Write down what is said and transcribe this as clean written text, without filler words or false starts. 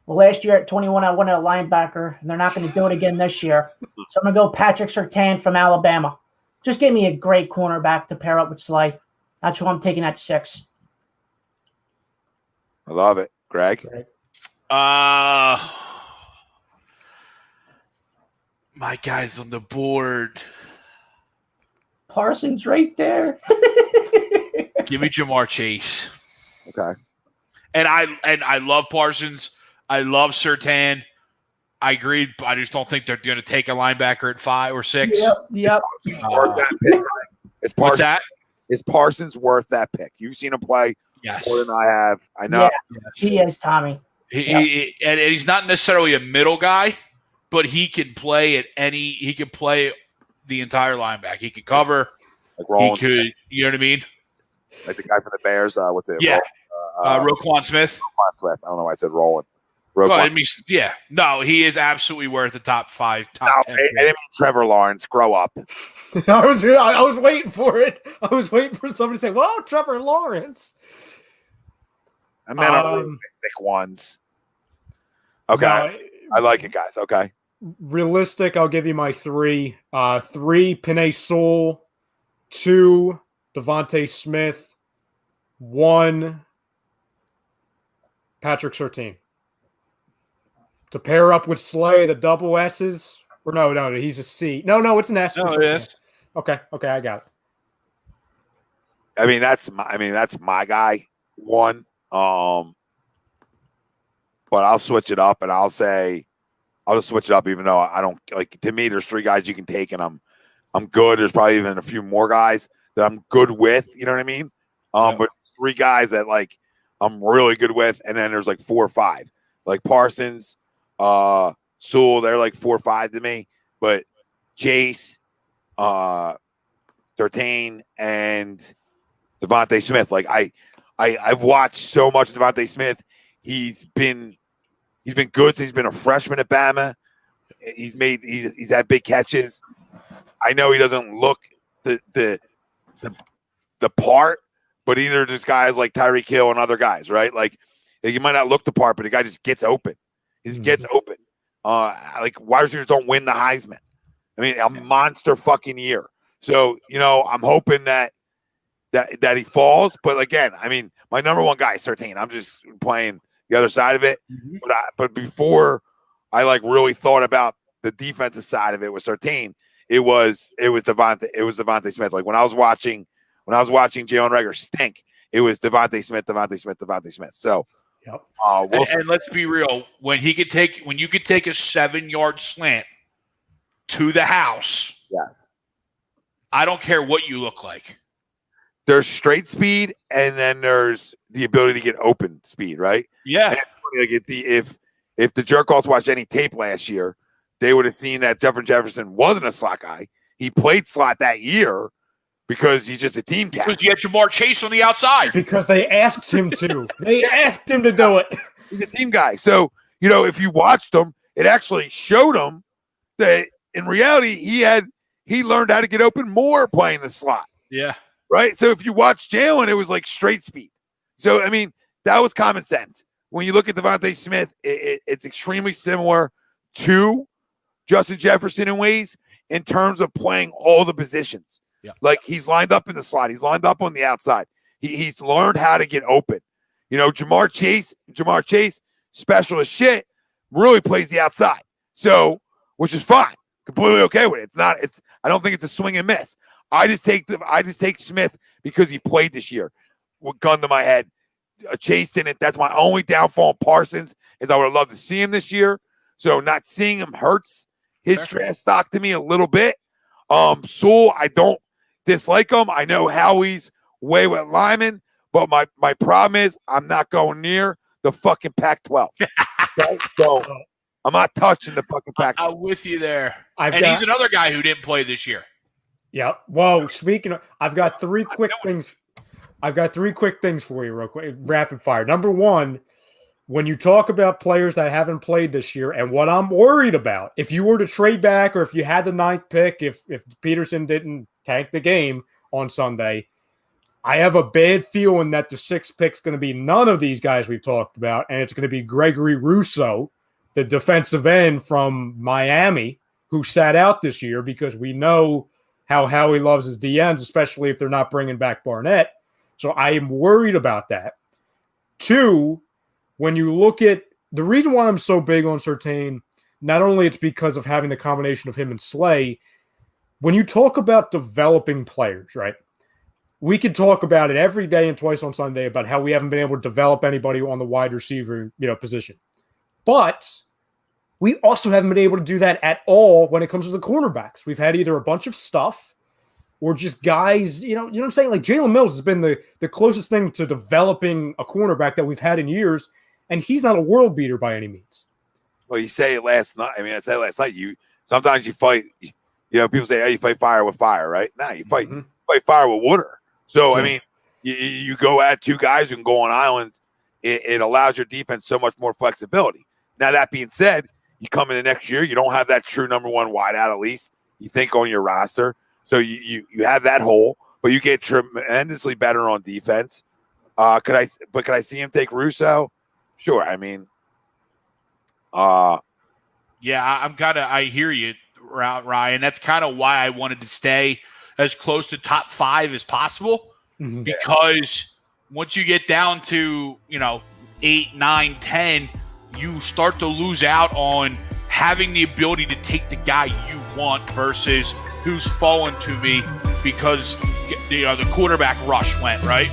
Well, last year at 21, I wanted a linebacker, and they're not going to do it again this year. So I'm going to go Patrick Surtain from Alabama. Just give me a great cornerback to pair up with Slay. That's who I'm taking at 6. I love it. Greg? My guy's on the board. Parsons right there. Give me Jamar Chase. Okay. And I love Parsons. I love Surtain. I agree. I just don't think they're going to take a linebacker at 5 or 6. Yep. Worth that pick, right? What's that? Is Parsons worth that pick? You've seen him play Yes. more than I have. I know. Yeah, he is, Tommy. And he's not necessarily a middle guy, but he can play at any. He can play the entire linebacker. He can cover. Like Roland, he could. You know what I mean? like the guy from the Bears. What's it? Yeah. Roquan Smith. Roquan Smith. I don't know why I said Roland. Well, I mean, yeah. No, he is absolutely worth the top 5, top 10. I didn't mean Trevor Lawrence. Grow up. I was waiting for it. I was waiting for somebody to say, "Well, Trevor Lawrence." I meant thick ones. Okay. No, I like it, guys. Okay. Realistic, I'll give you my 3. 3, Penei Sewell. 2, DeVonta Smith. 1, Patrick Surtain. To pair up with Slay, the double S's. Or no, he's a C. No, it's an S. No, it is. Okay, I got it. I mean, that's my guy. 1. But I'll switch it up and I'll just switch it up, even though I don't like. To me, there's 3 guys you can take, and I'm good. There's probably even a few more guys that I'm good with. You know what I mean? But 3 guys that like I'm really good with, and then there's like 4 or 5, like Parsons, Sewell. They're like 4 or 5 to me. But Chase, Surtain, and DeVonta Smith. Like I've watched so much of DeVonta Smith. He's been good since he's been a freshman at Bama. He's had big catches. I know he doesn't look the part, but either there's guys like Tyreek Hill and other guys, right? Like you might not look the part, but the guy just gets open. He just gets open. Like wide receivers don't win the Heisman. I mean, a monster fucking year. So, I'm hoping that he falls. But again, I mean, my number 1 guy is Surtain. I'm just playing the other side of it. Mm-hmm. But before I like really thought about the defensive side of it with Surtain, it was DeVonta Smith. Like when I was watching Jalen Reagor stink, it was DeVonta Smith. So, yep. And let's be real. When you could take a 7-yard slant to the house, yes, I don't care what you look like. There's straight speed, and then there's the ability to get open speed, right? Yeah. Like if the jerk-offs watched any tape last year, they would have seen that Jefferson wasn't a slot guy. He played slot that year because he's just a team captain. Because you had Jamar Chase on the outside. Because they asked him to. They asked him to do it. He's a team guy. So, if you watched him, it actually showed him that in reality he learned how to get open more playing the slot. Yeah. Right? So if you watch Jalen, it was like straight speed. So, I mean, that was common sense. When you look at DeVonta Smith, it's extremely similar to Justin Jefferson in ways in terms of playing all the positions. Yeah. Like he's lined up in the slot. He's lined up on the outside. He's learned how to get open. Jamar Chase, special as shit, really plays the outside. So, which is fine. Completely okay with it. I don't think it's a swing and miss. I just take Smith because he played this year. With gun to my head. Chase didn't. That's my only downfall in Parsons is I would have loved to see him this year. So not seeing him hurts his draft stock to me a little bit. Sewell, I don't dislike him. I know Howie's way with Lyman, but my problem is I'm not going near the fucking Pac-12. Okay? So I'm not touching the fucking Pac-12. I'm with you there. He's another guy who didn't play this year. Yep. Whoa. Speaking of, I've got 3 quick things. I've got 3 quick things for you real quick. Rapid fire. Number 1, when you talk about players that haven't played this year and what I'm worried about, if you were to trade back or if you had the 9th pick, if Peterson didn't tank the game on Sunday, I have a bad feeling that the 6th pick's going to be none of these guys we've talked about, and it's going to be Gregory Rousseau, the defensive end from Miami, who sat out this year because we know how Howie loves his DNs, especially if they're not bringing back Barnett. So I am worried about that. 2, when you look at the reason why I'm so big on Surtain, not only it's because of having the combination of him and Slay, when you talk about developing players, right? We could talk about it every day and twice on Sunday about how we haven't been able to develop anybody on the wide receiver, position. But we also haven't been able to do that at all when it comes to the cornerbacks. We've had either a bunch of stuff or just guys, you know what I'm saying? Like Jalen Mills has been the closest thing to developing a cornerback that we've had in years, and he's not a world beater by any means. Well, you say it last night. I mean, I said it last night. Sometimes you fight. People say, "Hey, you fight fire with fire," right? Nah, you fight fire with water. So, I mean, you go at 2 guys who can go on islands. It allows your defense so much more flexibility. Now, that being said, you come in the next year, you don't have that true number 1 wideout, at least you think, on your roster. So you have that hole, but you get tremendously better on defense. Could I see him take Russo? Sure. I mean, yeah, I hear you, Ryan. That's kind of why I wanted to stay as close to top 5 as possible, because once you get down to 8, 9, 10, you start to lose out on having the ability to take the guy you want versus who's fallen to me because the quarterback rush went right.